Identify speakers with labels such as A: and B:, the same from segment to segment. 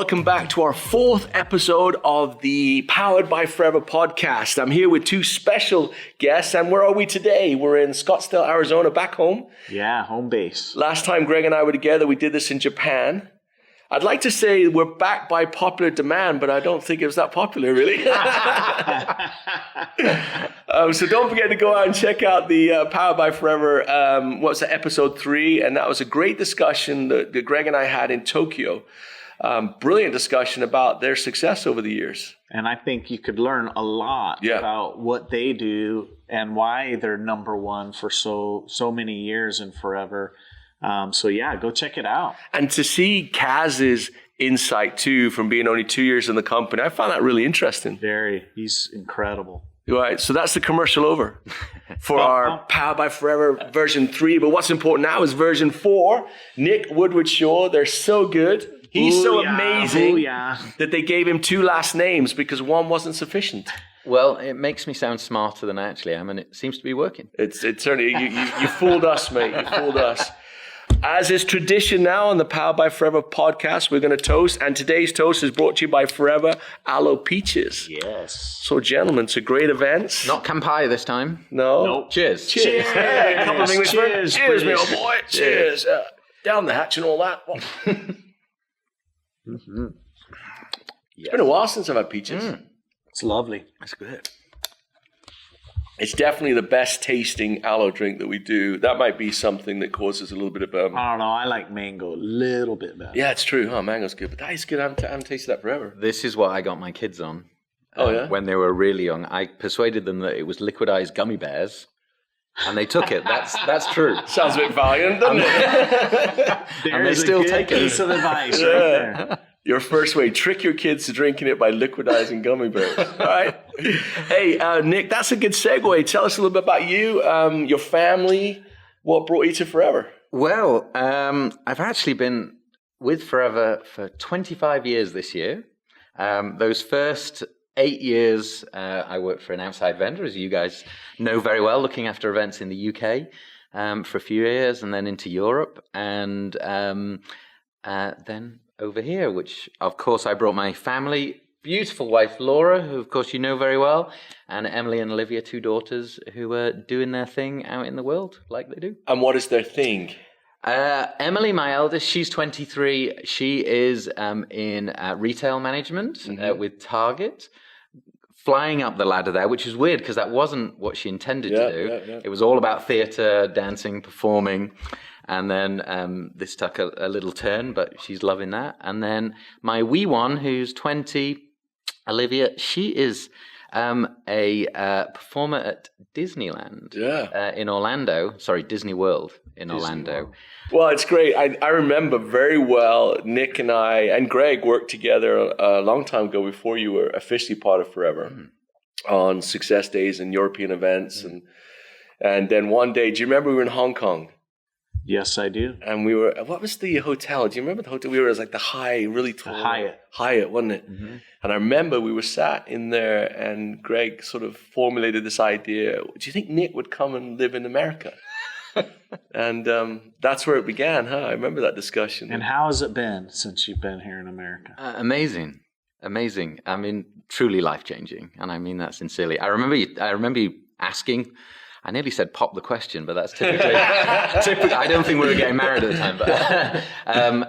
A: welcome back to our fourth episode of the Powered by Forever podcast. I'm here with two special guests, and where are we today? We're in Scottsdale, Arizona, back home.
B: Yeah, home base.
A: Last time Greg and I were together, we did this in Japan. I'd like to say we're back by popular demand, but I don't think it was that popular, really. So don't forget to go out and check out the Powered by Forever, what's that, episode 3, and that was a great discussion that Greg and I had in Tokyo. Brilliant discussion about their success over the years.
B: And I think you could learn a lot about what they do and why they're number one for so many years and forever. So yeah, go check it out.
A: And to see Kaz's insight too, from being only 2 years in the company, I found that really interesting.
B: Very. He's incredible.
A: Right, so that's the commercial over for our Powered by Forever version 3. But what's important now is version 4. Nick Woodward-Shaw, they're so good. He's amazing that they gave him 2 last names because one wasn't sufficient.
C: Well, it makes me sound smarter than I actually am, and it seems to be working.
A: It's certainly, you fooled us, mate. You fooled us. As is tradition now on the Powered by Forever podcast, we're going to toast. And today's toast is brought to you by Forever Aloe Peaches.
B: Yes.
A: So, gentlemen, it's a great event.
C: Not Kampai this time.
A: No.
C: Nope. Cheers.
A: Cheers. Hey, a couple of English words. Cheers, me old boy. Cheers. Down the hatch and all that.
C: Mm-hmm.
A: It's been a while since I've had peaches.
B: It's lovely.
A: That's good. It's definitely the best tasting aloe drink that we do. That might be something that causes a little bit of...
B: I don't know. I like mango a little bit better.
A: Yeah, it's true. Mango's good. But that is good. I haven't tasted that forever.
C: This is what I got my kids on.
A: When
C: they were really young. I persuaded them that it was liquidized gummy bears. And they took it. That's true.
A: Sounds a bit valiant, doesn't it?
C: And they still take it.
B: Piece of advice right there.
A: Your first way, trick your kids to drinking it by liquidizing gummy bears. All right. Hey, Nick, that's a good segue. Tell us a little bit about you, your family, what brought you to Forever.
C: Well, I've actually been with Forever for 25 years this year. Those first 8 years, I worked for an outside vendor, as you guys know very well, looking after events in the UK for a few years, and then into Europe, and then over here, which of course I brought my family, beautiful wife Laura, who of course you know very well, and Emily and Olivia, 2 daughters who are doing their thing out in the world like they do.
A: And what is their thing?
C: Emily, my eldest, she's 23. She is in retail management with Target. Flying up the ladder there, which is weird because that wasn't what she intended to do. Yeah. It was all about theatre, dancing, performing. And then this took a little turn, but she's loving that. And then my wee one, who's 20, Olivia, she is a performer at Disneyland in Orlando. Sorry, Disney World in Orlando.
A: World. Well, it's great. I remember very well Nick and I and Greg worked together a long time ago before you were officially part of Forever on success days and European events. And then one day, do you remember we were in Hong Kong?
B: Yes, I do.
A: And we were, what was the hotel? Do you remember the hotel? We were, it was like the high, really tall. Hyatt, wasn't it? Mm-hmm. And I remember we were sat in there and Greg sort of formulated this idea. Do you think Nick would come and live in America? And that's where it began, huh? I remember that discussion.
B: And how has it been since you've been here in America?
C: Amazing. I mean, truly life-changing. And I mean that sincerely. I remember you asking... I nearly said pop the question, but that's typically... I don't think we were getting married at the time.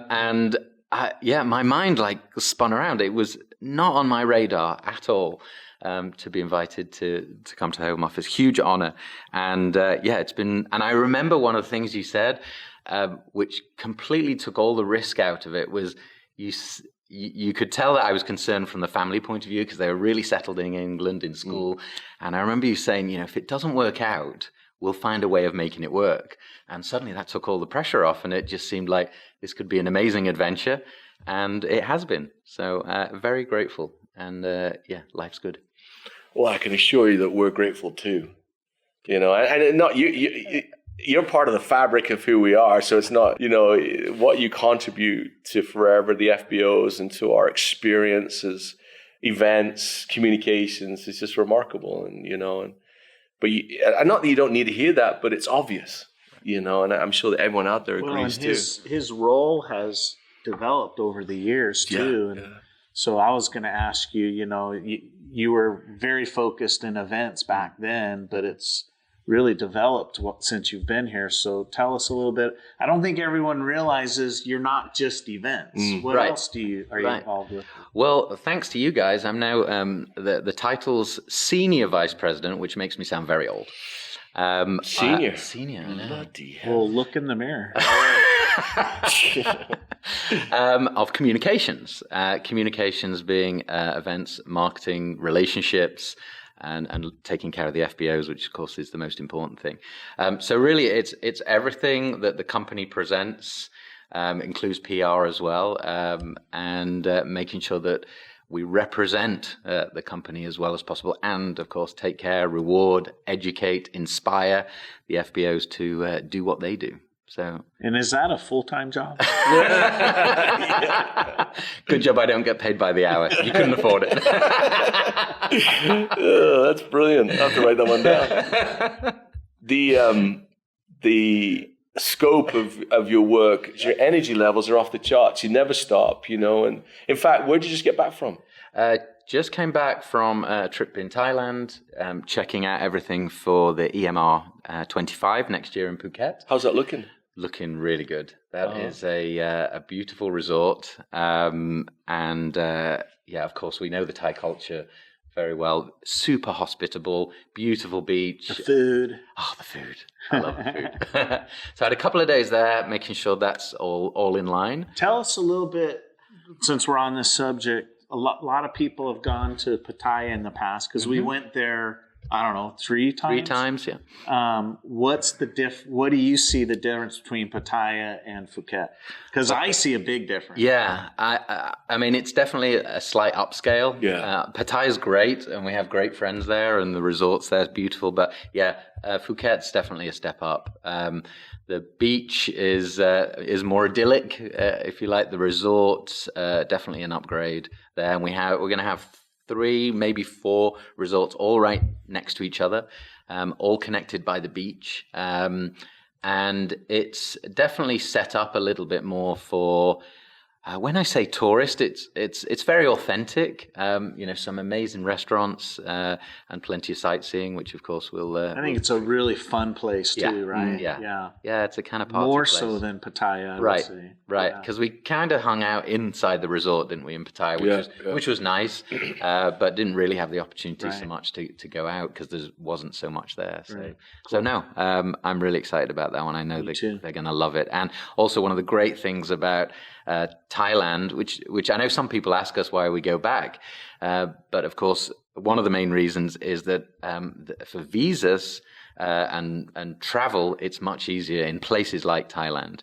C: But my mind spun around. It was not on my radar at all to be invited to come to the Home Office. Huge honor. And it's been... And I remember one of the things you said, which completely took all the risk out of it, was you could tell that I was concerned from the family point of view because they were really settled in England in school. And I remember you saying, if it doesn't work out, we'll find a way of making it work. And suddenly that took all the pressure off and it just seemed like this could be an amazing adventure. And it has been. So very grateful. And life's good.
A: Well, I can assure you that we're grateful too. And not you're part of the fabric of who we are. So it's not, what you contribute to Forever, the FBOs, and to our experiences, events, communications is just remarkable. But not that you don't need to hear that, but it's obvious, and I'm sure that everyone out there agrees too.
B: His role has developed over the years too. And so I was going to ask you, you were very focused in events back then, but it's really developed since you've been here. So tell us a little bit. I don't think everyone realizes you're not just events. What else are you involved with?
C: Well, thanks to you guys, I'm now the title's Senior Vice President, which makes me sound very old.
A: Senior.
B: Bloody hell. Well, look in the mirror.
C: Of communications. Communications being events, marketing, relationships, and taking care of the FBOs, which of course is the most important thing. So really, it's everything that the company presents, includes PR as well, and making sure that we represent the company as well as possible, and of course take care, reward, educate, inspire the FBOs to do what they do. So,
B: and is that a full-time job?
C: Good job I don't get paid by the hour. You couldn't afford it.
A: That's brilliant. I have to write that one down. The scope of your work, your energy levels are off the charts. You never stop, And in fact, where did you just get back from?
C: Just came back from a trip in Thailand, checking out everything for the EMR 25 next year in Phuket.
A: How's that looking?
C: Looking really good. That is a beautiful resort. And of course, we know the Thai culture very well. Super hospitable, beautiful beach.
B: The food.
C: Oh, the food. I love the food. So I had a couple of days there, making sure that's all in line.
B: Tell us a little bit, since we're on this subject, a lot of people have gone to Pattaya in the past because we went there, I don't know, 3 times?
C: 3 times, yeah.
B: What do you see the difference between Pattaya and Phuket? Because I see a big difference.
C: Yeah, I mean, it's definitely a slight upscale.
A: Yeah.
C: Pattaya is great, and we have great friends there, and the resorts there is beautiful. But yeah, Phuket's definitely a step up. The beach is more idyllic, if you like. The resorts, definitely an upgrade there. And we're going to have 3, maybe 4 resorts all right next to each other, all connected by the beach. And it's definitely set up a little bit more for, when I say tourist, it's very authentic. Some amazing restaurants and plenty of sightseeing, which of course will.
B: I think it's a really fun place too, right?
C: Yeah. It's a kind of party
B: more
C: place.
B: So than Pattaya, I
C: right?
B: Would say.
C: Right, because we kind of hung out inside the resort, didn't we, in Pattaya, which was nice, but didn't really have the opportunity so much to go out because there wasn't so much there. So no, I'm really excited about that one. I know they're going to love it, and also one of the great things about Thailand, which I know some people ask us why we go back, but of course one of the main reasons is that for visas and travel, it's much easier in places like Thailand.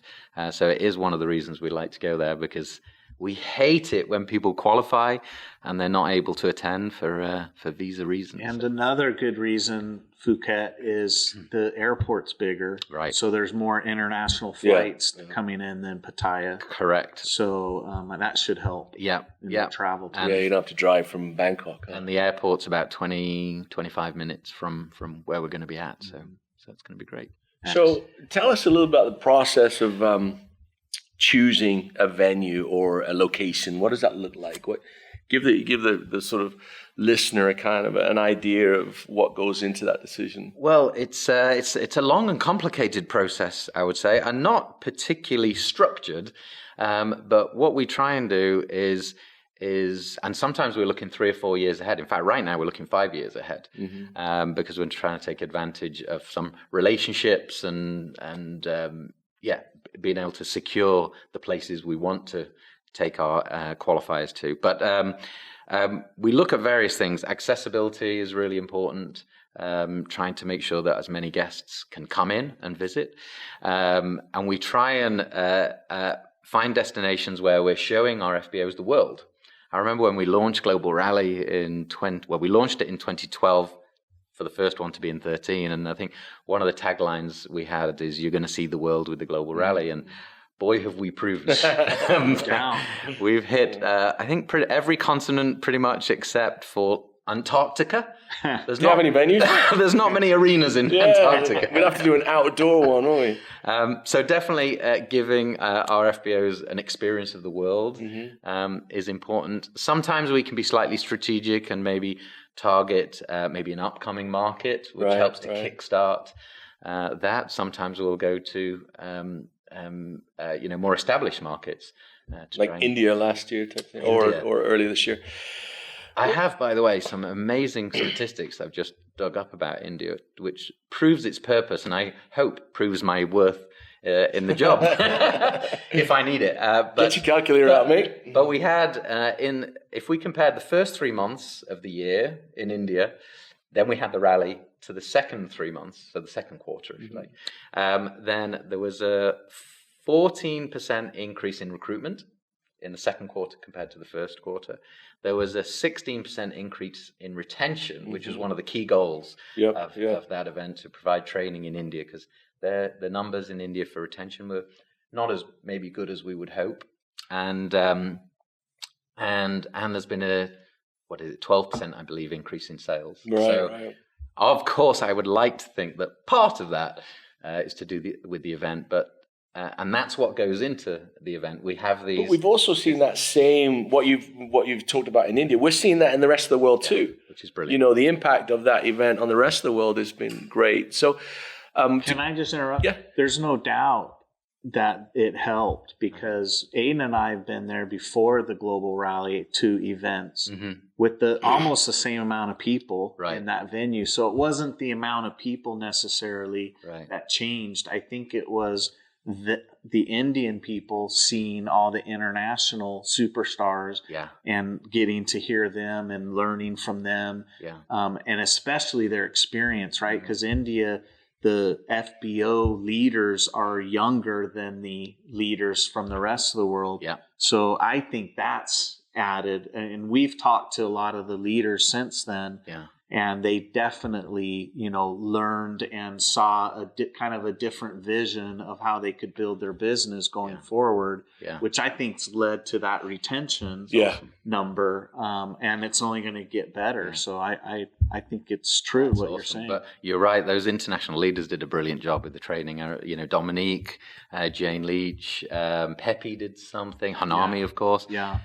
C: So it is one of the reasons we like to go there, because we hate it when people qualify and they're not able to attend for visa reasons.
B: And another good reason Phuket is the airport's bigger.
C: Right.
B: So there's more international flights coming in than Pattaya.
C: Correct.
B: So and that should help.
C: The
B: travel.
A: And you don't have to drive from Bangkok.
C: And the airport's about 20-25 minutes from where we're going to be at. So it's going to be great.
A: So tell us a little about the process of choosing a venue or a location. What does that look like? Give the sort of listener a kind of an idea of what goes into that decision. Well,
C: it's a long and complicated process, I would say, and not particularly structured. But what we try and do is, and sometimes we're looking 3 or 4 years ahead. In fact, right now we're looking 5 years ahead, because we're trying to take advantage of some relationships and being able to secure the places we want to take our qualifiers to. But we look at various things. Accessibility is really important. Trying to make sure that as many guests can come in and visit. And we try and find destinations where we're showing our FBOs the world. I remember when we launched Global Rally we launched it in 2012 for the first one to be in 2013. And I think one of the taglines we had is, "You're going to see the world with the Global Rally." And boy, have we proven it. We've hit, I think, every continent pretty much except for Antarctica.
A: Do you have any venues?
C: There's not many arenas in Antarctica.
A: We'd have to do an outdoor one, won't we?
C: So definitely giving our FBOs an experience of the world is important. Sometimes we can be slightly strategic and maybe target maybe an upcoming market, which helps to kickstart that. Sometimes we'll go to more established markets.
A: Like India last year, type thing, or early this year.
C: I have, by the way, some amazing statistics I've just dug up about India, which proves its purpose, and I hope proves my worth in the job if I need it.
A: Get your calculator out, mate.
C: But we had if we compared the first 3 months of the year in India, then we had the rally to the second 3 months, so the second quarter, if you like. Then there was a 14% increase in recruitment in the second quarter compared to the first quarter. There was a 16% increase in retention, which is one of the key goals of that event, to provide training in India, because the numbers in India for retention were not as maybe good as we would hope. And there's been a 12%, I believe, increase in sales. Right. Of course, I would like to think that part of that is to do with the event, but and that's what goes into the event. We have these. But
A: we've also seen that same what you've talked about in India. We're seeing that in the rest of the world too,
C: which is brilliant.
A: You know, the impact of that event on the rest of the world has been great. So,
B: can I just interrupt?
A: Yeah.
B: There's no doubt that it helped, because Ейдан and I have been there before the global rally at 2 events with almost the same amount of people in that venue. So it wasn't the amount of people necessarily that changed. I think it was the Indian people seeing all the international superstars and getting to hear them and learning from them, and especially their experience, right? Because India, the FBO leaders are younger than the leaders from the rest of the world.
C: Yeah.
B: So I think that's added, and we've talked to a lot of the leaders since then. Yeah. And they definitely, learned and saw kind of a different vision of how they could build their business going forward, which I think's led to that retention number. And it's only going to get better. Yeah. So I think it's true. That's what awesome. You're saying.
C: But you're right. Those international leaders did a brilliant job with the training. Dominique, Jane Leach, Pepe did something. Hanami, of course.
B: Yeah.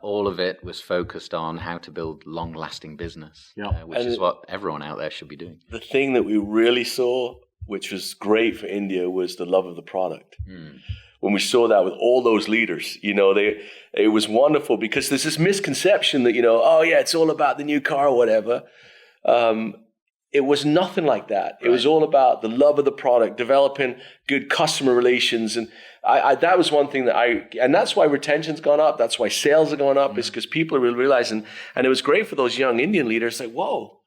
C: All of it was focused on how to build long-lasting business, which is what everyone out there should be doing.
A: The thing that we really saw, which was great for India, was the love of the product. When we saw that with all those leaders, it was wonderful, because there's this misconception that, it's all about the new car or whatever. It was nothing like that. It was all about the love of the product, developing good customer relations. And I that was one thing and that's why retention's gone up. That's why sales are going up, is because people are really realizing, and it was great for those young Indian leaders, like, whoa,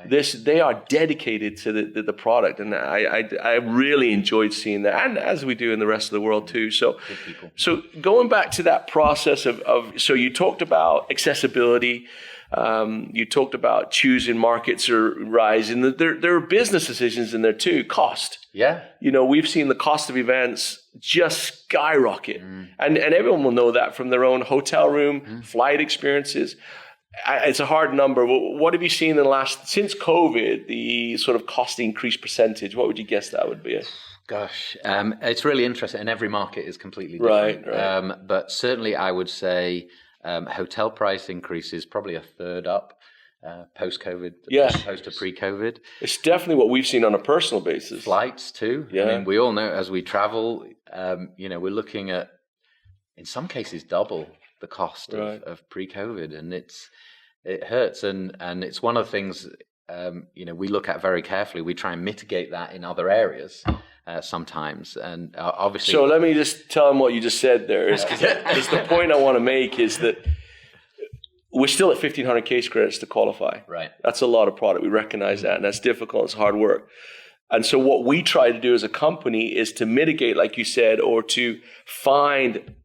A: they are dedicated to the product. And I really enjoyed seeing that, and as we do in the rest of the world too. So going back to that process so you talked about accessibility. You talked about choosing markets or rising. There are business decisions in there too. Cost.
C: Yeah.
A: We've seen the cost of events just skyrocket. And everyone will know that from their own hotel room, flight experiences. It's a hard number. What have you seen since COVID, the sort of cost increase percentage? What would you guess that would be?
C: Gosh, it's really interesting. And every market is completely different. Right. But certainly I would say hotel price increases probably a third up post-COVID, as opposed to pre-COVID.
A: It's definitely what we've seen on a personal basis.
C: Flights too. Yeah. I mean, we all know as we travel, we're looking at, in some cases, double the cost of pre-COVID, and it hurts. And it's one of the things we look at very carefully. We try and mitigate that in other areas. Sometimes, and obviously. So
A: let me just tell them what you just said there. Because the point I want to make is that we're still at 1,500 case credits to qualify.
C: Right.
A: That's a lot of product. We recognize that, and that's difficult. It's hard work. And so what we try to do as a company is to mitigate, like you said, or to find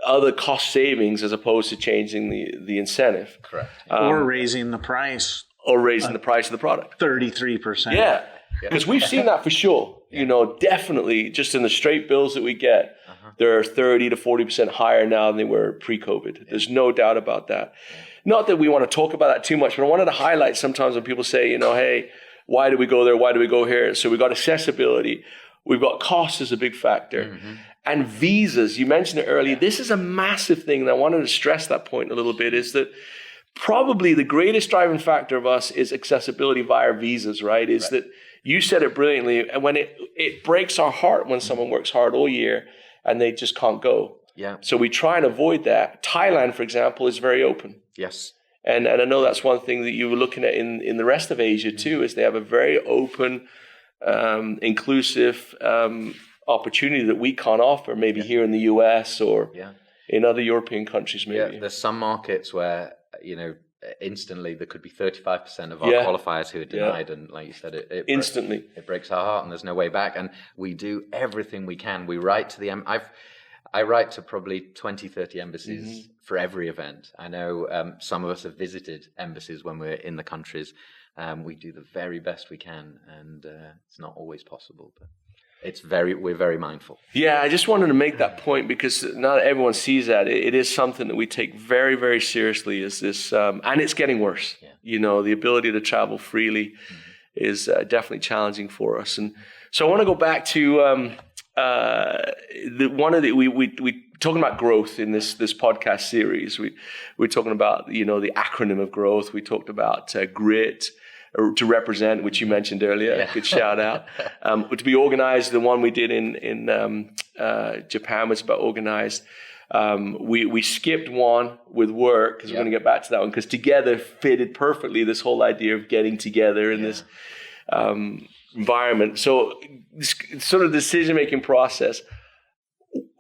A: other cost savings as opposed to changing the incentive.
C: Correct.
B: Or raising the price.
A: Or raising the price of the product.
B: 33%.
A: Yeah. Because we've seen that for sure. Definitely just in the straight bills that we get, they're 30 to 40% higher now than they were pre-COVID. There's no doubt about that. not that we want to talk about that too much, but I wanted to highlight sometimes when people say, hey, why do we go there? Why do we go here? So we've got accessibility. We've got cost as a big factor. Mm-hmm. And visas, you mentioned it earlier. This is a massive thing, and I wanted to stress that point a little bit, is that probably the greatest driving factor of us is accessibility via visas, right? That you said it brilliantly, and when it breaks our heart when someone works hard all year and they just can't go.
C: Yeah.
A: So we try and avoid that. Thailand, for example, is very open.
C: Yes.
A: And I know that's one thing that you were looking at in the rest of Asia too, is they have a very open, inclusive opportunity that we can't offer, maybe here in the US or in other European countries maybe.
C: Yeah, there's some markets where, instantly there could be 35% of our qualifiers who are denied, and like you said, it instantly it breaks our heart, and there's no way back. And we do everything we can. We write to the I write to probably 20, 30 embassies for every event. I know some of us have visited embassies when we're in the countries. We do the very best we can, and it's not always possible, but we're very mindful. Yeah,
A: I just wanted to make that point because not everyone sees that. It is something that we take very, very seriously. Is this, and it's getting worse. Yeah. The ability to travel freely is definitely challenging for us. And so I want to go back to we talking about growth in this podcast series. We're talking about the acronym of growth. We talked about grit. To represent, which you mentioned earlier, good shout out. To be organized, the one we did in Japan was about organized. We skipped one with work because we're going to get back to that one, because together fitted perfectly this whole idea of getting together in this environment. So sort of decision-making process,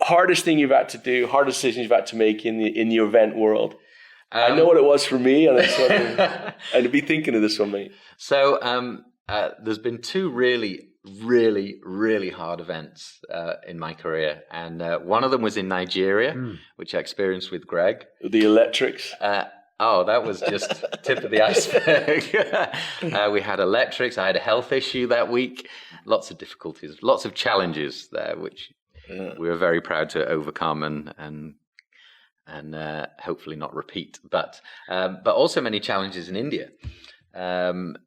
A: hardest thing you've had to do, hardest decision you've had to make in the event world. I know what it was for me, and I'd be thinking of this one, mate. So there's been two really, really, really hard events in my career, and one of them was in Nigeria, which I experienced with Gregg. The electrics. That was just tip of the iceberg. We had electrics. I had a health issue that week. Lots of difficulties, lots of challenges there, which we were very proud to overcome and hopefully not repeat, but also many challenges in India, and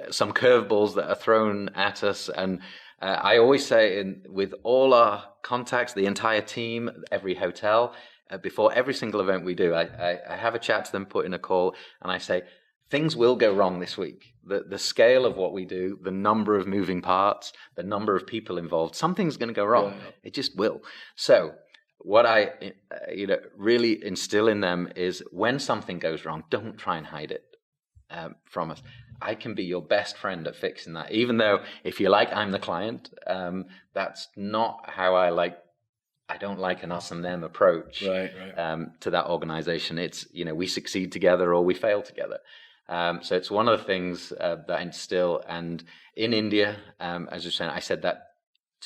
A: some curveballs that are thrown at us. And I always say, with all our contacts, the entire team, every hotel, before every single event we do, I have a chat to them, put in a call, and I say, things will go wrong this week. The scale of what we do, the number of moving parts, the number of people involved, something's going to go wrong. Yeah. It just will. So what I really instill in them is, when something goes wrong, don't try and hide it from us. I can be your best friend at fixing that, even though, if you like, I'm the client. That's not how I like. I don't like an us and them approach to that organization. It's, we succeed together or we fail together. So it's one of the things that I instill. And in India, as you're saying, I said that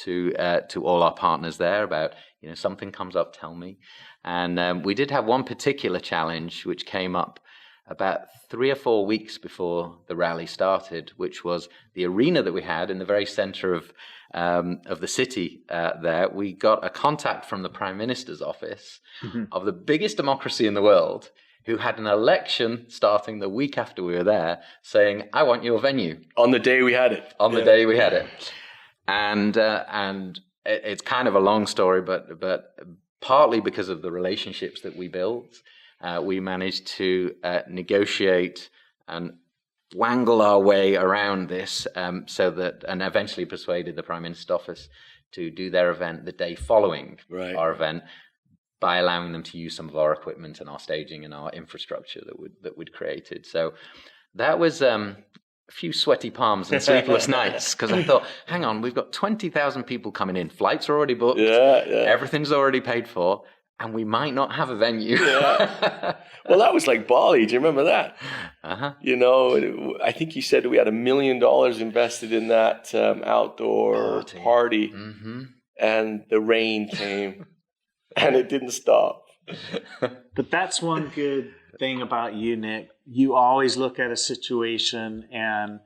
A: to all our partners there about, something comes up, tell me. And we did have one particular challenge which came up about 3 or 4 weeks before the rally started, which was the arena that we had in the very center of the city there. We got a contact from the Prime Minister's office of the biggest democracy in the world, who had an election starting the week after we were there, saying, I want your venue. On the day we had it. On the day we had it. And it's kind of a long story, but partly because of the relationships that we built, we managed to negotiate and wangle our way around this, and eventually persuaded the Prime Minister's office to do their event the day following our event, by allowing them to use some of our equipment and our staging and our infrastructure that we'd created. So that was a few sweaty palms and sleepless nights, because I thought, hang on, we've got 20,000 people coming in. Flights are already booked. Everything's already paid for. And we might not have a venue. Well, that was like Bali. Do you remember that? I think you said we had $1 million invested in that outdoor party. And the rain came. And it didn't stop.
B: But that's one good thing about you, Nick. You always look at a situation and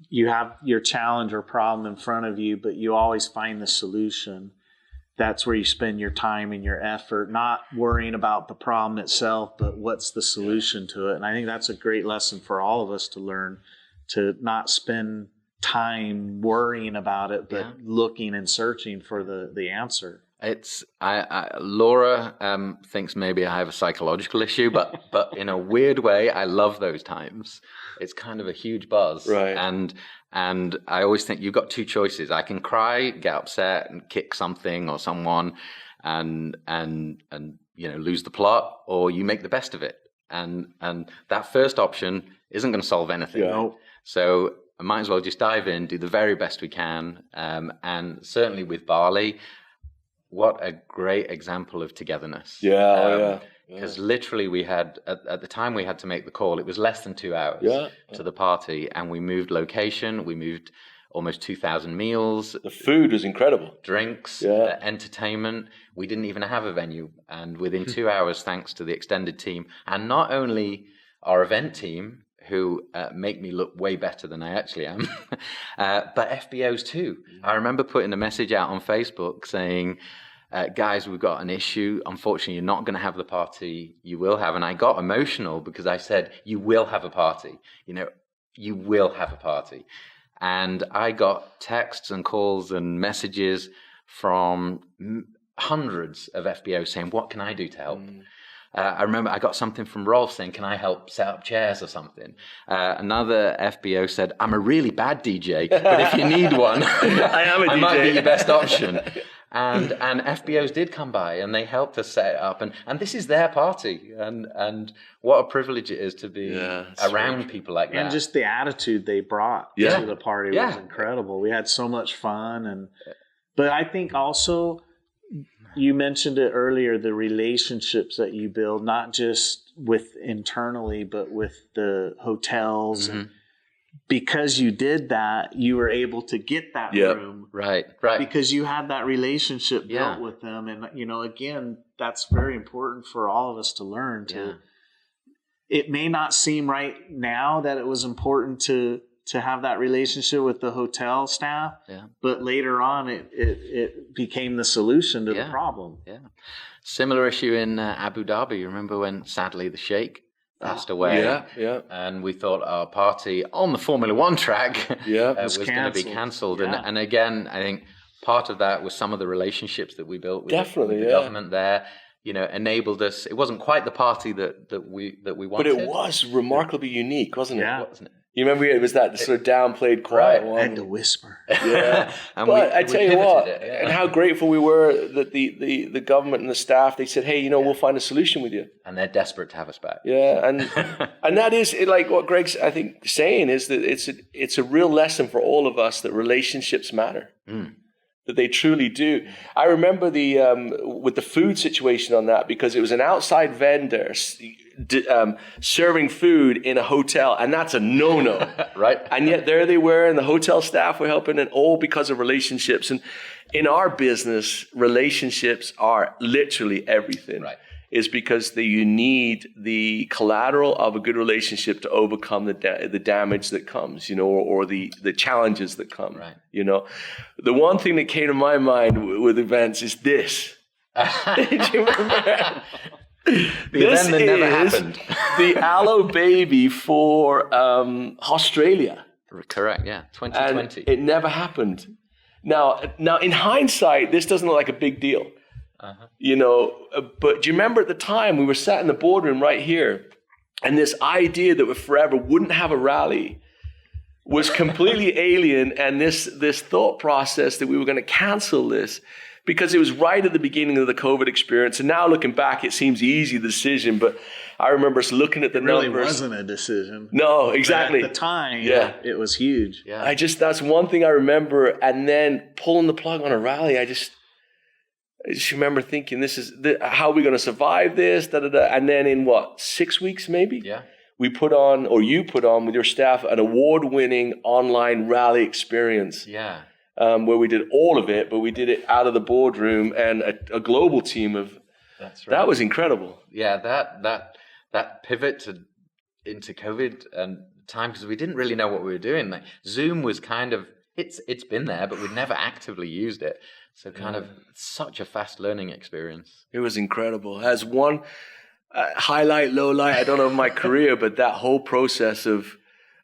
B: you have your challenge or problem in front of you, but you always find the solution. that's where you spend your time and your effort, not worrying about the problem itself, but what's the solution to it. And I think that's a great lesson for all of us to learn, to not spend time worrying about it, but looking and searching for the answer.
C: It's Laura thinks maybe I have a psychological issue, but in a weird way, I love those times. It's kind of a huge buzz,
A: right?
C: And I always think you've got two choices. I can cry, get upset, and kick something or someone, and lose the plot, or you make the best of it. And that first option isn't going to solve anything.
A: Yeah.
C: So I might as well just dive in, do the very best we can, and certainly with barley. What a great example of togetherness. Because literally we had, at the time we had to make the call, it was less than 2 hours to the party, and we moved location, we moved almost 2,000 meals.
A: The food was incredible.
C: Drinks, entertainment. We didn't even have a venue. And within 2 hours, thanks to the extended team, and not only our event team, who make me look way better than I actually am, but FBOs too. I remember putting a message out on Facebook saying, guys, we've got an issue. Unfortunately, you're not going to have the party you will have. And I got emotional because I said, you will have a party. You will have a party. And I got texts and calls and messages from hundreds of FBOs saying, what can I do to help? I remember I got something from Rolf saying, can I help set up chairs or something? Another FBO said, I'm a really bad DJ, but if you need one, I might be your best option. And FBOs did come by and they helped us set it up. And this is their party. And what a privilege it is to be around people like that.
B: And just the attitude they brought to the party was incredible. We had so much fun. But I think also, you mentioned it earlier, the relationships that you build, not just with internally, but with the hotels. And because you did that, you were able to get that room.
C: Right.
B: Because you had that relationship built with them. And, again, that's very important for all of us to learn. It may not seem right now that it was important to have that relationship with the hotel staff, but later on it became the solution to the problem.
C: Similar issue in Abu Dhabi. Remember when sadly the Sheikh passed away? And we thought our party on the Formula One track was going to be cancelled. And again, I think part of that was some of the relationships that we built with the government there. Enabled us. It wasn't quite the party that we wanted,
A: but it was remarkably unique, wasn't it? Wasn't it? You remember it was that sort of downplayed, quiet one.
B: I had to whisper.
A: But I tell you what, and how grateful we were that the government and the staff, they said, hey, we'll find a solution with you.
C: And they're desperate to have us back.
A: And that is like what Greg's, I think, saying is that it's a real lesson for all of us that relationships matter. That they truly do. I remember with the food situation on that, because it was an outside vendor serving food in a hotel, and that's a no-no.
C: Right.
A: And yet there they were, and the hotel staff were helping, and all because of relationships. And in our business, relationships are literally everything.
C: Right.
A: Is because you need the collateral of a good relationship to overcome the damage that comes, or the challenges that come.
C: Right.
A: The one thing that came to my mind with events is this. Did you remember?
C: The event that never happened.
A: The Aloe Baby for Australia.
C: Correct. Yeah, 2020.
A: And it never happened. Now, in hindsight, this doesn't look like a big deal. But do you remember at the time we were sat in the boardroom right here, and this idea that Forever wouldn't have a rally was completely alien, and this thought process that we were going to cancel this because it was right at the beginning of the COVID experience. And now looking back, it seems easy, the decision, but I remember us looking at the numbers.
B: It really wasn't a decision.
A: No, exactly.
B: But at the time, it was huge.
A: Yeah. That's one thing I remember. And then pulling the plug on a rally, I just remember thinking, how are we going to survive this? And then in 6 weeks maybe?
C: Yeah.
A: We put on, or you put on with your staff, an award-winning online rally experience.
C: Yeah.
A: Where we did all of it, but we did it out of the boardroom and a global team of. That's right. That was incredible.
C: Yeah, that pivot into COVID and time, because we didn't really know what we were doing. Like Zoom was kind of it's been there, but we'd never actively used it. So kind of such a fast learning experience.
A: It was incredible. As one highlight, low light, I don't know, of my career, but that whole process of,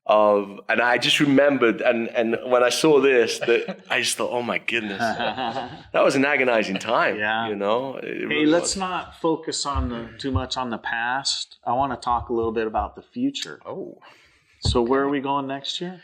A: and I just remembered, and when I saw this, that I just thought, oh my goodness, that was an agonizing time.
B: Yeah.
A: You know.
B: Hey, let's not focus on too much on the past. I want to talk a little bit about the future.
C: Oh.
B: So where are we going next year?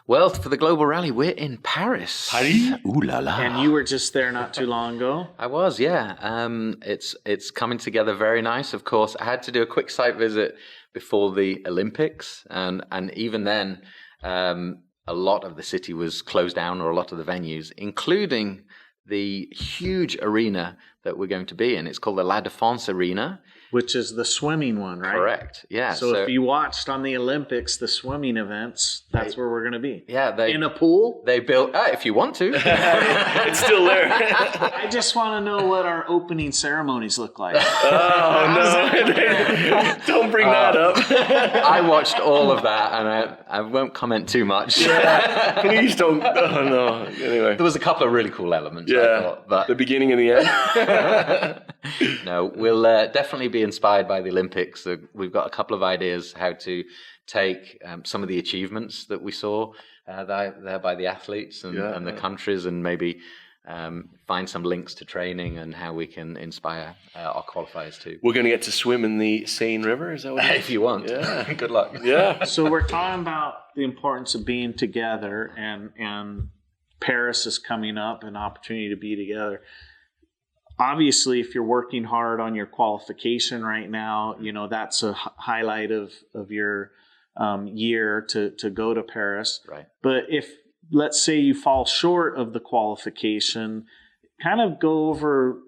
C: Well, for the Global Rally, we're in Paris.
A: Paris?
C: Ooh la la.
B: And you were just there not too long ago.
C: I was, yeah. It's coming together very nice. Of course, I had to do a quick site visit before the Olympics, and even then, a lot of the city was closed down, or a lot of the venues, including the huge arena that we're going to be in. It's called the La Défense Arena.
B: Which is the swimming one, right?
C: Correct, yeah.
B: So if you watched on the Olympics, the swimming events, that's where we're going to be.
C: Yeah.
B: In a pool?
C: They built, if you want to.
A: It's still there.
B: I just want to know what our opening ceremonies look like.
A: Oh, no. Don't bring that up.
C: I watched all of that, and I won't comment too much.
A: Yeah. Please don't. Oh, no. Anyway.
C: There was a couple of really cool elements,
A: Yeah.
C: I thought. But
A: the beginning and the end.
C: no, we'll definitely be inspired by the Olympics. We've got a couple of ideas how to take some of the achievements that we saw there by the athletes and the countries, and maybe find some links to training and how we can inspire our qualifiers too.
A: We're going to get to swim in the Seine River, is that what it is?
C: If you want.
A: Yeah.
C: Good luck.
A: Yeah.
B: So we're talking about the importance of being together, and Paris is coming up, an opportunity to be together. Obviously, if you're working hard on your qualification right now, you know, that's a highlight of your year to go to Paris.
C: Right.
B: But if, let's say, you fall short of the qualification, kind of go over,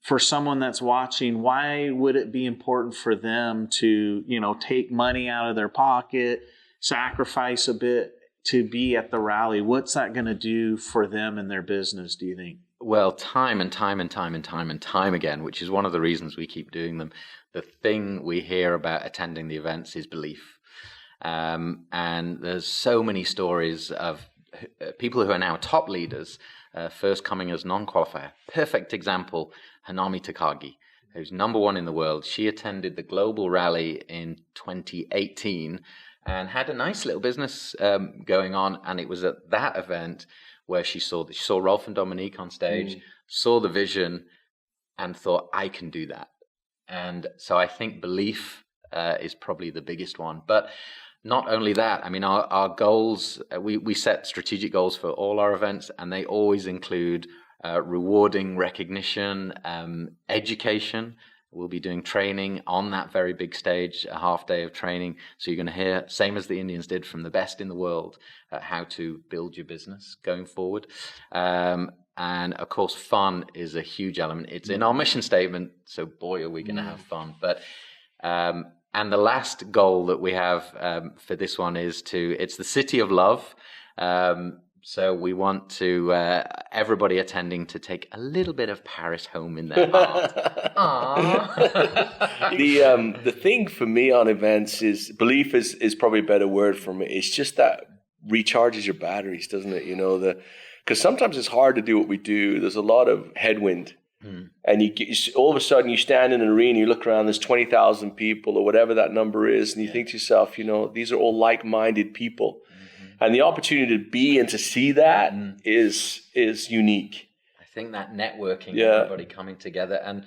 B: for someone that's watching, why would it be important for them to, you know, take money out of their pocket, sacrifice a bit to be at the rally? What's that going to do for them and their business, do you think?
C: Well, time and time again, which is one of the reasons we keep doing them. The thing we hear about attending the events is belief. And there's so many stories of people who are now top leaders, first coming as non-qualifier. Perfect example, Hanami Takagi, who's number one in the world. She attended the Global Rally in 2018 and had a nice little business going on. And it was at that event where she saw Rolf and Dominique on stage, saw the vision, and thought, I can do that. And so I think belief is probably the biggest one. But not only that, I mean, our goals, we set strategic goals for all our events, and they always include rewarding recognition, education. We'll be doing training on that very big stage, a half day of training. So you're going to hear, same as the Indians did, from the best in the world, how to build your business going forward. And of course, fun is a huge element. It's in our mission statement. So boy, are we going to have fun. But, and the last goal that we have for this one is it's the City of Love. So we want to everybody attending to take a little bit of Paris home in their heart.
A: The thing for me on events is belief is probably a better word for me. It's just that recharges your batteries, doesn't it? You know, because sometimes it's hard to do what we do. There's a lot of headwind. And all of a sudden you stand in an arena, you look around, there's 20,000 people or whatever that number is, and you think to yourself, you know, these are all like-minded people. And the opportunity to be and to see that is unique.
C: I think that networking, everybody coming together. And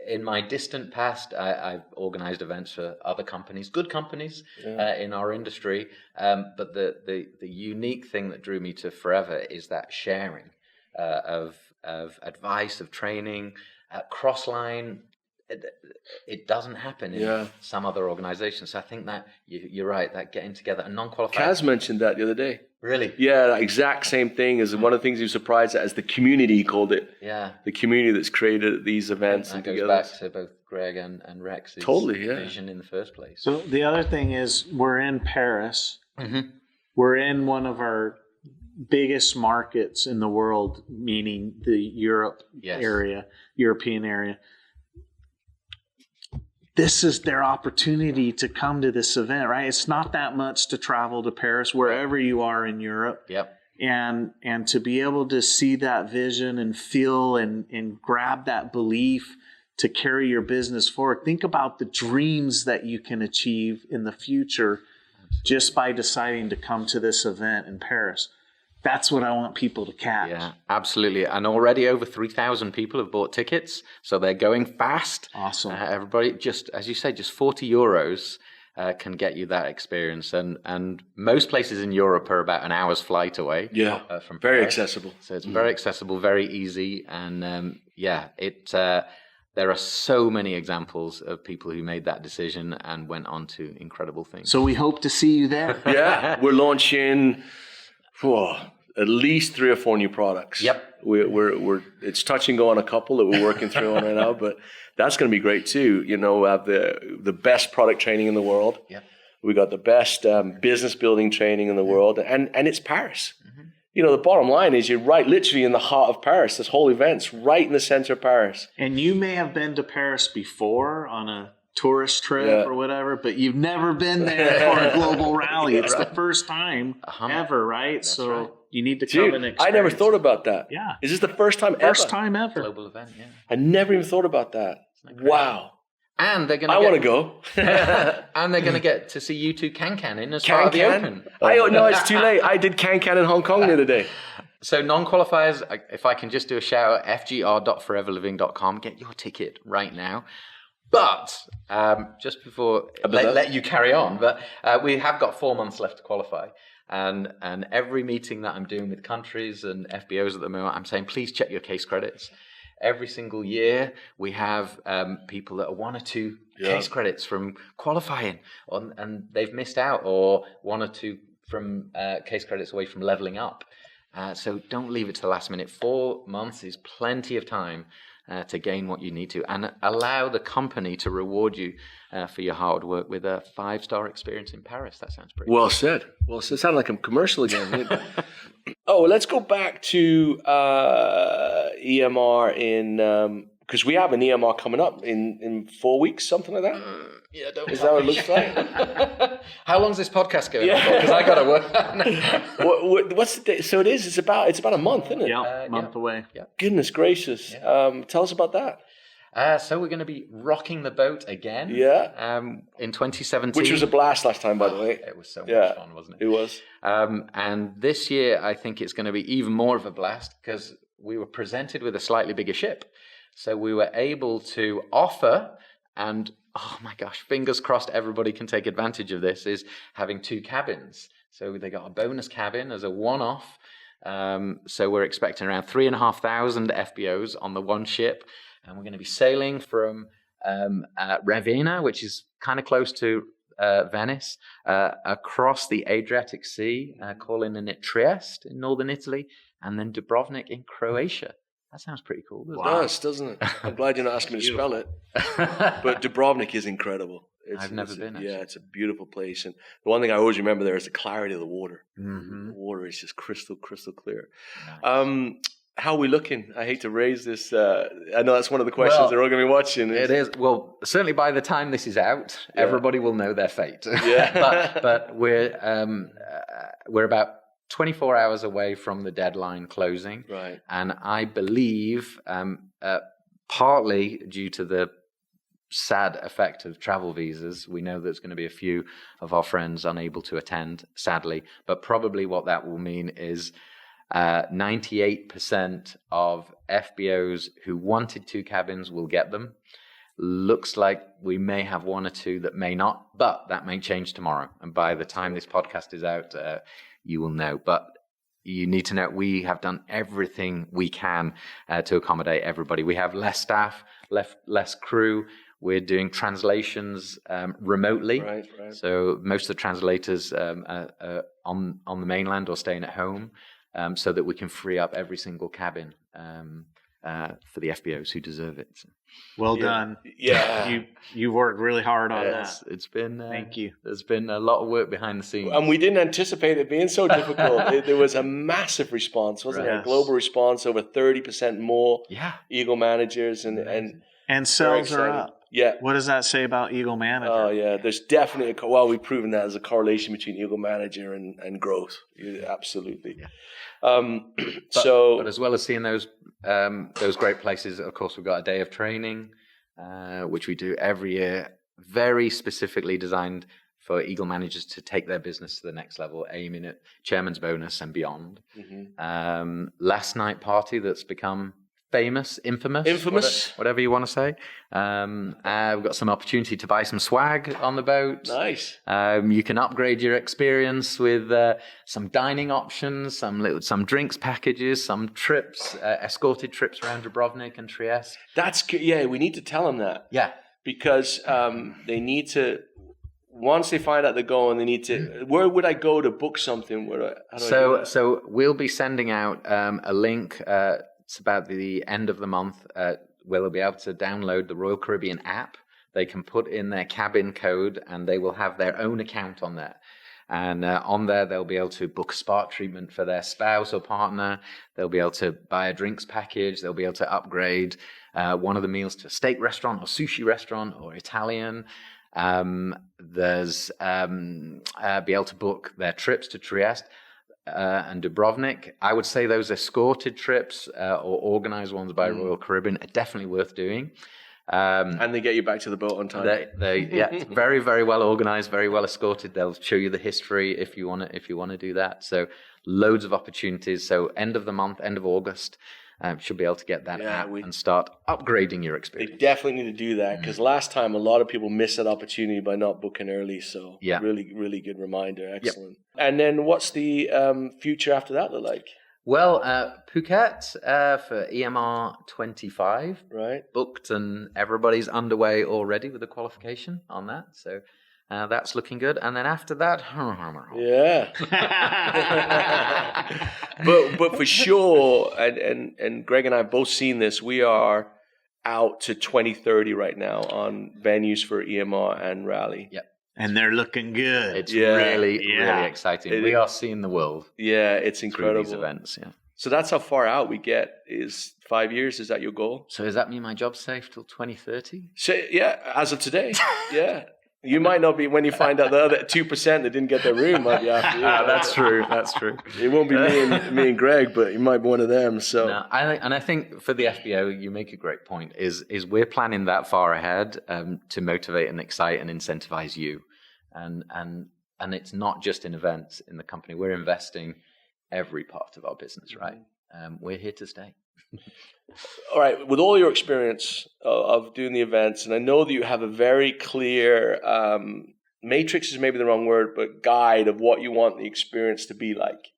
C: in my distant past, I've organized events for other companies, good companies in our industry. But the unique thing that drew me to Forever is that sharing of advice, of training, cross-line. It doesn't happen in some other organizations. So I think that you're right, that getting together and non-qualified.
A: Kaz mentioned that the other day.
C: Really?
A: Yeah, that exact same thing as one of the things he was surprised at, as the community, he called it.
C: Yeah.
A: The community that's created at these events.
C: And that goes back to both Greg and Rex's vision in the first place.
B: So the other thing is, we're in Paris.
C: Mm-hmm.
B: We're in one of our biggest markets in the world, meaning the European area. This is their opportunity to come to this event, right? It's not that much to travel to Paris, wherever you are in Europe.
C: Yep.
B: And to be able to see that vision and feel and grab that belief to carry your business forward. Think about the dreams that you can achieve in the future just by deciding to come to this event in Paris. That's what I want people to catch.
C: Yeah, absolutely. And already over 3,000 people have bought tickets, so they're going fast.
B: Awesome.
C: Everybody, just as you say, just 40 euros can get you that experience. And most places in Europe are about an hour's flight away.
A: Yeah,
C: from
A: very
C: Paris.
A: accessible.
C: So it's very accessible, very easy. And there are so many examples of people who made that decision and went on to incredible things.
B: So we hope to see you there.
A: Yeah, we're launching at least 3 or 4 new products.
C: Yep.
A: We're it's touch and go on a couple that we're working through on right now, but that's going to be great too. You know, we have the best product training in the world.
C: Yep.
A: We got the best business building training in the world, and it's Paris. Mm-hmm. You know, the bottom line is you're right, literally in the heart of Paris. This whole event's right in the center of Paris.
B: And you may have been to Paris before on a tourist trip or whatever, but you've never been there for a global rally. It's the first time ever, right?
C: That's
B: so
C: right.
B: you need to come and experience.
A: I never thought about that.
B: Yeah.
A: Is this the first time ever?
B: First time ever.
C: Global event, yeah.
A: I never even thought about that. Wow.
C: And they're going
A: I want to go.
C: And they're going to get to see you two can in as part of the Open.
A: No, it's too late. I did can in Hong Kong the other day.
C: So non-qualifiers, if I can just do a shout out, fgr.foreverliving.com, get your ticket right now. But just before, let you carry on, but we have got 4 months left to qualify. And every meeting that I'm doing with countries and FBOs at the moment, I'm saying, please check your case credits. Every single year, we have people that are 1 or 2 case credits from qualifying, and they've missed out, or 1 or 2 from case credits away from leveling up. So don't leave it to the last minute. 4 months is plenty of time to gain what you need to, and allow the company to reward you for your hard work with a 5-star experience in Paris. That sounds pretty
A: well said. Well said. Sound like a commercial again. Let's go back to EMR in because we have an EMR coming up in 4 weeks, something like that.
C: Yeah, don't.
A: Is that what it looks like?
C: How long's this podcast going on for? Because I got to work.
A: What's the date? So it's about a month, isn't it?
B: Yeah, month away.
C: Yeah.
A: Goodness gracious.
C: Yeah.
A: Tell us about that.
C: So we're going to be rocking the boat again.
A: Yeah.
C: In 2017.
A: Which was a blast last time, by the way.
C: It was so much fun, wasn't it?
A: It was.
C: And this year, I think it's going to be even more of a blast because we were presented with a slightly bigger ship. So we were able to offer, and oh my gosh, fingers crossed everybody can take advantage of this, is having 2 cabins. So they got a bonus cabin as a one-off. So we're expecting around 3,500 FBOs on the one ship. And we're going to be sailing from Ravenna, which is kind of close to Venice, across the Adriatic Sea, calling in it Trieste in northern Italy, and then Dubrovnik in Croatia. That sounds pretty cool, doesn't
A: it? It does, doesn't it? I'm glad you're not asking me to spell it. But Dubrovnik is incredible.
C: I've never been, actually.
A: Yeah, it's a beautiful place. And the one thing I always remember there is the clarity of the water.
C: Mm-hmm.
A: The water is just crystal clear.
C: Nice.
A: How are we looking? I hate to raise this. I know that's one of the questions they're all going to be watching.
C: It is. Well, certainly by the time this is out, everybody will know their fate.
A: Yeah.
C: but we're about 24 hours away from the deadline closing.
A: Right.
C: And I believe partly due to the sad effect of travel visas, we know there's going to be a few of our friends unable to attend, sadly. But probably what that will mean is 98% of FBOs who wanted 2 cabins will get them. Looks like we may have 1 or 2 that may not, but that may change tomorrow. And by the time this podcast is out, you will know. But you need to know we have done everything we can to accommodate everybody. We have less staff, less crew. We're doing translations remotely.
A: Right.
C: So most of the translators are on the mainland or staying at home. So that we can free up every single cabin for the FBOs who deserve it. So.
B: Well done.
A: Yeah.
B: You've worked really hard on that.
C: It's been
B: thank you.
C: There's been a lot of work behind the scenes.
A: And we didn't anticipate it being so difficult. There was a massive response, wasn't there? A global response, over 30% more Eagle managers and
B: sales are up.
A: Yeah.
B: What does that say about Eagle Manager?
A: Oh, yeah. There's definitely we've proven that there's a correlation between Eagle Manager and growth. Yeah, absolutely.
C: Yeah.
A: But
C: as well as seeing those great places, of course, we've got a day of training, which we do every year, very specifically designed for Eagle managers to take their business to the next level, aiming at chairman's bonus and beyond. Mm-hmm. Last night party that's become infamous, whatever you want to say. We've got some opportunity to buy some swag on the boat.
A: Nice.
C: You can upgrade your experience with some dining options, some drinks packages, some trips, escorted trips around Dubrovnik and Trieste.
A: We need to tell them that.
C: Yeah.
A: Because they need to, once they find out they're going, they need to, where would I go to book something? So
C: we'll be sending out a link. It's about the end of the month where they'll be able to download the Royal Caribbean app. They can put in their cabin code and they will have their own account on there. And on there, they'll be able to book a spa treatment for their spouse or partner. They'll be able to buy a drinks package. They'll be able to upgrade one of the meals to a steak restaurant or sushi restaurant or Italian. There's be able to book their trips to Trieste and Dubrovnik. I would say those escorted trips or organized ones by Royal Caribbean are definitely worth doing.
A: And they get you back to the boat on time.
C: They very, very well organized, very well escorted. They'll show you the history if you want to do that. So loads of opportunities. So end of the month, end of August, should be able to get that app and start upgrading your experience.
A: They definitely need to do that because last time a lot of people missed that opportunity by not booking early. So really, really good reminder. Excellent. Yep. And then what's the future after that look like?
C: Well, Phuket for EMR 25,
A: right?
C: Booked, and everybody's underway already with the qualification on that. So that's looking good. And then after that,
A: but for sure, and Greg and I have both seen this. We are out to 2030 right now on venues for EMR and Rally.
C: Yep.
B: And they're looking good.
C: It's really exciting. We are seeing the world.
A: Yeah, it's incredible.
C: These events, yeah.
A: So that's how far out we get. Is 5 years? Is that your goal?
C: So does that mean my job's safe till 2030?
A: So, yeah, as of today, yeah. You might not be, when you find out the other 2% that didn't get their room might be after you.
C: That's true.
A: It won't be me and Greg, but you might be one of them. So
C: no, I think for the FBO, you make a great point, is we're planning that far ahead to motivate and excite and incentivize you. And it's not just in events in the company. We're investing every part of our business, right? We're here to stay.
A: All right. With all your experience of doing the events, and I know that you have a very clear matrix is maybe the wrong word, but guide of what you want the experience to be like.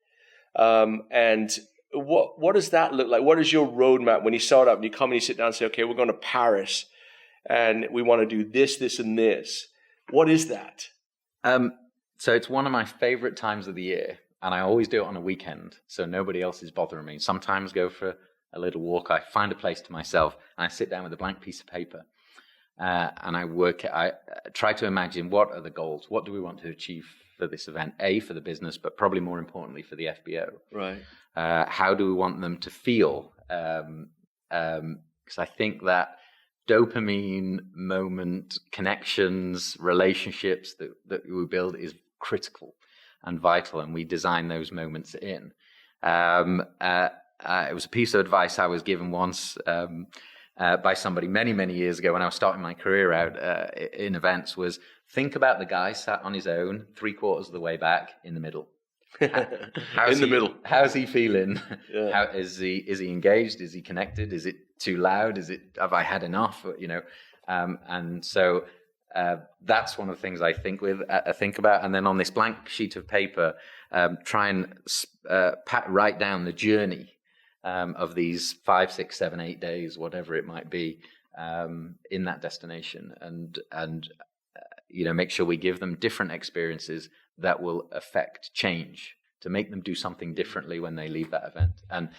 A: And what does that look like? What is your roadmap when you start up and you come and you sit down and say, okay, we're going to Paris and we want to do this, this, and this. What is that?
C: So it's one of my favorite times of the year, and I always do it on a weekend, so nobody else is bothering me. Sometimes go for a little walk. I find a place to myself, and I sit down with a blank piece of paper, and I try to imagine what are the goals, what do we want to achieve for this event, for the business, but probably more importantly for the FBO.
A: Right.
C: How do we want them to feel? Because I think that dopamine moment, connections, relationships that we build is critical and vital, and we design those moments in. It was a piece of advice I was given once by somebody many, many years ago when I was starting my career out in events, was think about the guy sat on his own 3/4 of the way back in the middle.
A: Middle.
C: How's he feeling?
A: Yeah.
C: Is he engaged? Is he connected? Is it too loud? Have I had enough? And so that's one of the things I think about. And then on this blank sheet of paper, try and write down the journey of these 5, 6, 7, 8 days, whatever it might be, in that destination, and make sure we give them different experiences that will affect change, to make them do something differently when they leave that event. And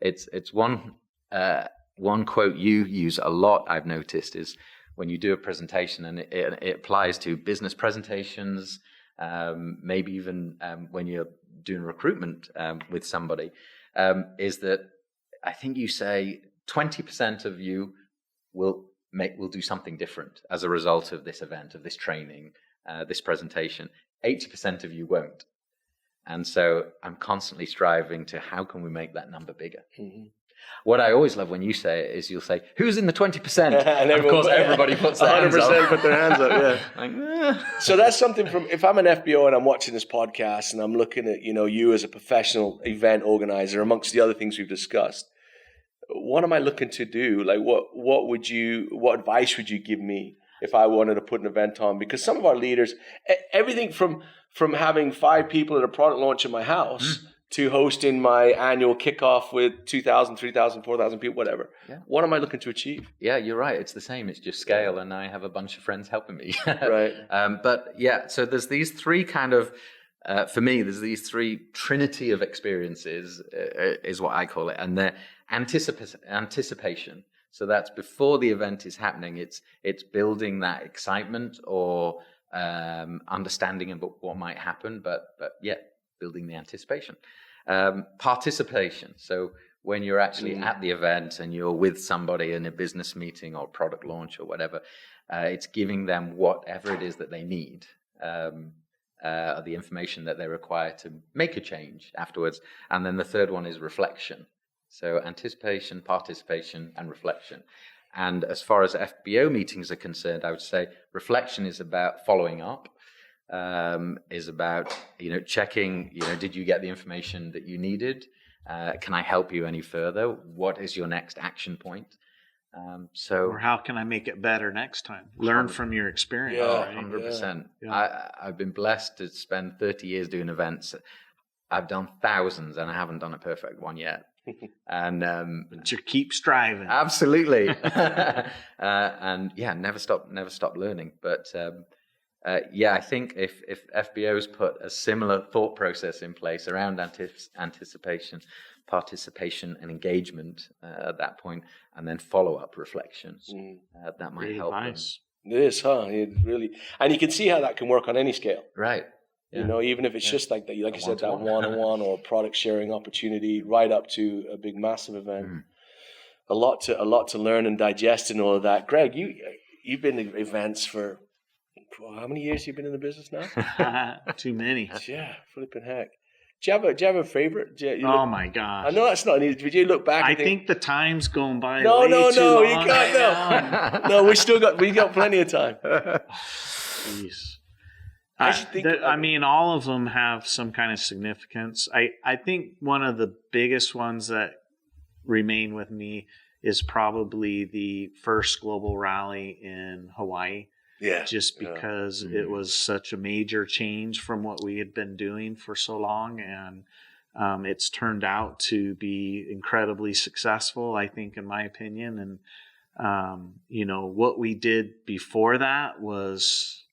C: it's one quote you use a lot, I've noticed, is when you do a presentation, and it applies to business presentations, maybe even when you're doing recruitment with somebody, is that I think you say 20% of you will we'll do something different as a result of this event, of this training, this presentation. 80% of you won't. And so I'm constantly striving to how can we make that number bigger? Mm-hmm. What I always love when you say it is you'll say, who's in the 20%? And of course, everybody puts their hands up.
A: 100% put their hands up, yeah. So that's something from, if I'm an FBO and I'm watching this podcast and I'm looking at, you as a professional event organizer, amongst the other things we've discussed, what am I looking to do? Like, what advice would you give me if I wanted to put an event on? Because some of our leaders, everything from having 5 people at a product launch in my house to hosting my annual kickoff with 2,000, 3,000, 4,000 people, whatever. Yeah. What am I looking to achieve?
C: Yeah, you're right. It's the same. It's just scale, and I have a bunch of friends helping me.
A: Right.
C: But yeah, so there's these 3 kind of, for me, there's these 3 trinity of experiences, is what I call it, and they're anticipation. So that's before the event is happening. It's building that excitement or understanding about what might happen, but yeah, building the anticipation. Participation. So when you're actually at the event and you're with somebody in a business meeting or product launch or whatever, it's giving them whatever it is that they need, the information that they require to make a change afterwards. And then the third one is reflection. So anticipation, participation, and reflection. And as far as FBO meetings are concerned, I would say reflection is about following up, is about, checking, did you get the information that you needed? Can I help you any further? What is your next action point?
B: Or how can I make it better next time? Learn from your experience.
C: Yeah, 100%. Yeah. I've been blessed to spend 30 years doing events. I've done thousands and I haven't done a perfect one yet. And
B: but you keep striving.
C: Absolutely. And yeah, never stop learning. But I think if FBOs put a similar thought process in place around anticipation, participation, and engagement at that point, and then follow-up reflections, that might help them.
A: It is, huh? It really, and you can see how that can work on any scale.
C: Right.
A: Yeah. Even if it's just like that, like you said, that one-on-one or product sharing opportunity, right up to a big, massive event. A lot to learn and digest and all of that. Greg, you've been to events for how many years? You've been in the business now?
B: Too many.
A: Yeah, flipping heck. Do you have a favorite?
B: My gosh!
A: I know that's not easy. Did you look back?
B: I think the time's going by.
A: No,
B: way too long.
A: You can't. No, we got plenty of time.
B: Jeez. All of them have some kind of significance. I think one of the biggest ones that remain with me is probably the first global rally in Hawaii.
A: Yeah.
B: Just because it was such a major change from what we had been doing for so long. And it's turned out to be incredibly successful, I think, in my opinion. And, what we did before that was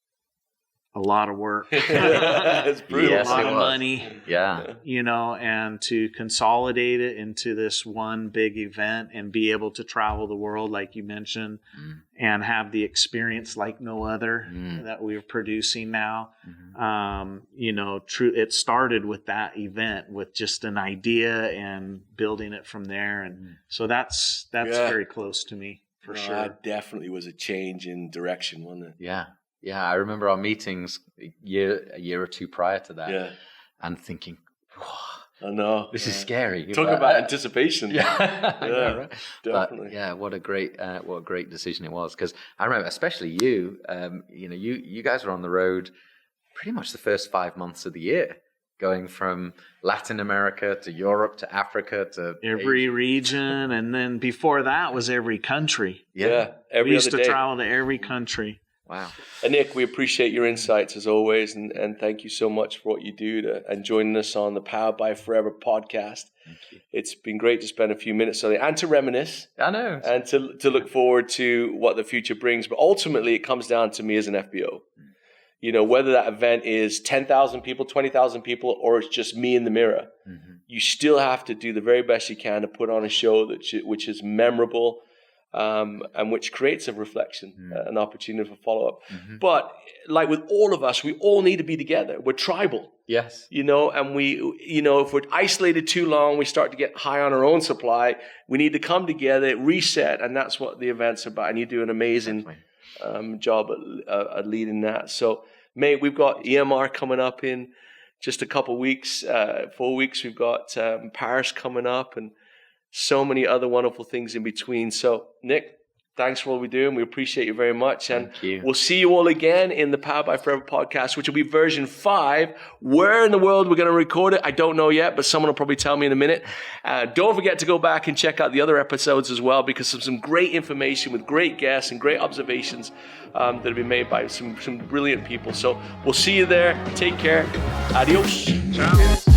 B: a lot of work,
A: it's brutal.
B: Yes, a lot of money,
C: yeah.
B: And to consolidate it into this one big event and be able to travel the world, like you mentioned, and have the experience like no other that we're producing now. It started with that event with just an idea and building it from there. And so that's very close to me for sure.
A: That definitely was a change in direction, wasn't it?
C: Yeah. Yeah, I remember our meetings a year or two prior to that, and thinking,
A: I know
C: this is scary.
A: Talk about anticipation.
C: Yeah, I know, right?
A: Definitely.
C: But, what a great decision it was. Because I remember, especially you, you guys were on the road pretty much the first 5 months of the year, going from Latin America to Europe to Africa to
B: every
C: Asia.
B: Region, and then before that was every country.
A: Yeah,
B: we used to travel to every country.
C: Wow.
A: And Nick, we appreciate your insights as always, and thank you so much for what you do and joining us on the Powered by Forever podcast.
C: Thank you.
A: It's been great to spend a few minutes on it and to reminisce.
C: I know.
A: And to look forward to what the future brings. But ultimately, it comes down to me as an FBO. Whether that event is 10,000 people, 20,000 people, or it's just me in the mirror, you still have to do the very best you can to put on a show which is memorable, and which creates a reflection, an opportunity for follow-up. But like with all of us, we all need to be together. We're tribal.
C: Yes.
A: And we, if we're isolated too long, we start to get high on our own supply. We need to come together, reset, and that's what the event's about. And you do an amazing job at leading that. So, mate, we've got EMR coming up in just a couple weeks, 4 weeks. We've got Paris coming up, and so many other wonderful things in between. So, Nick, thanks for what we do, and we appreciate you very much. And we'll see you all again in the Powered by Forever podcast, which will be version 5. Where in the world we're going to record it, I don't know yet, but someone will probably tell me in a minute. Don't forget to go back and check out the other episodes as well, because of some great information with great guests and great observations that have been made by some brilliant people. So we'll see you there. Take care. Adios.
B: Ciao.